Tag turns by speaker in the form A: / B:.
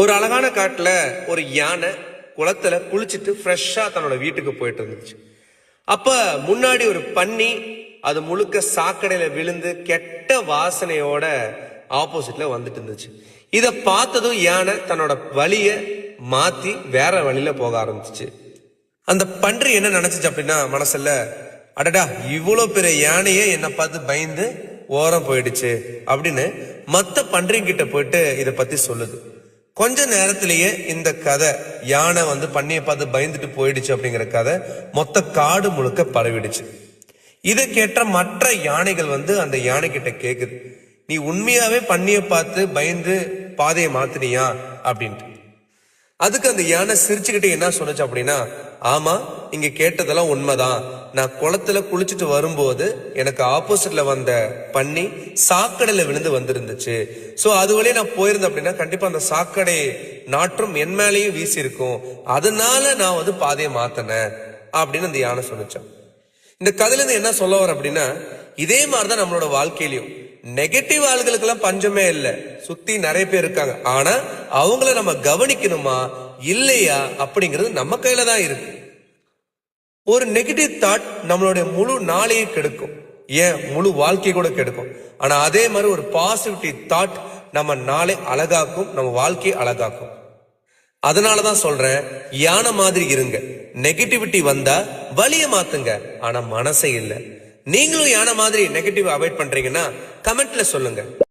A: ஒரு அழகான காட்டுல ஒரு யானை குளத்துல குளிச்சுட்டு ஃப்ரெஷ்ஷா தன்னோட வீட்டுக்கு போயிட்டு இருந்துச்சு. அப்ப முன்னாடி ஒரு பன்னி அது முழுக்க சாக்கடையில விழுந்து கெட்ட வாசனையோட ஆப்போசிட்ல வந்துட்டு இருந்துச்சு. இத பார்த்ததும் யானை தன்னோட வழிய மாத்தி வேற வழியில போக ஆரம்பிச்சிச்சு. அந்த பன்றி என்ன நினைச்சிச்சு அப்படின்னா மனசுல, அடடா இவ்வளவு பெரிய யானையே என்ன பார்த்து பயந்து ஓரம் போயிடுச்சு அப்படின்னு மத்த பன்றிங்கிட்ட போயிட்டு இத பத்தி சொல்லுது. கொஞ்ச நேரத்திலேயே இந்த கதை யானை பண்ணிய பார்த்து பயந்துட்டு போயிடுச்சு அப்படிங்கிற கதை மொத்த காடு முழுக்க பரவிடுச்சு. இதை கேட்ட மற்ற யானைகள் அந்த யானை கிட்ட கேக்குது, நீ உண்மையாவே பண்ணிய பார்த்து பயந்து பாதையை மாத்தினியா அப்படின்ட்டு. அதுக்கு அந்த யானை சிரிச்சுக்கிட்டு என்ன சொன்னுச்சு அப்படின்னா, ஆமா இங்க கேட்டதெல்லாம் உண்மைதான். நான் குளத்துல குளிச்சுட்டு வரும்போது எனக்கு ஆப்போசிட்ல வந்த பன்னி சாக்கடையில விழுந்து வந்திருந்துச்சு. சோ அது வழியே நான் போயிருந்தேன் அப்படின்னா கண்டிப்பா அந்த சாக்கடை நாற்றும் என் மேலேயும் வீசி இருக்கும். அதனால நான் பாதையை மாத்தினேன் அப்படின்னு அந்த யானை சொன்னிச்சான். இந்த கதையில இருந்து என்ன சொல்ல வர அப்படின்னா, இதே மாதிரிதான் நம்மளோட வாழ்க்கையிலயும் நெகட்டிவ் ஆளுகளுக்கு எல்லாம் பஞ்சமே இல்ல, சுத்தி நிறைய பேர் இருக்காங்க. ஆனா அவங்கள நம்ம கவனிக்கணுமா இல்லையா அப்படிங்கிறது நம்ம கையில தான் இருக்கு. ஒரு நெகட்டிவ் தாட் நம்மளுடைய முழு நாளையே கெடுக்கும், ஏன் முழு வாழ்க்கையை கூட கெடுக்கும். ஆனா அதே மாதிரி ஒரு பாசிட்டிவ் தாட் நம்ம நாளை அழகாக்கும், நம்ம வாழ்க்கையை அழகாக்கும். அதனாலதான் சொல்றேன், யானை மாதிரி இருங்க. நெகட்டிவிட்டி வந்தா வழிய மாத்துங்க, ஆனா மனசே இல்ல. நீங்களும் யானை மாதிரி நெகட்டிவ் அவாய்ட் பண்றீங்கன்னா கமெண்ட்ல சொல்லுங்க.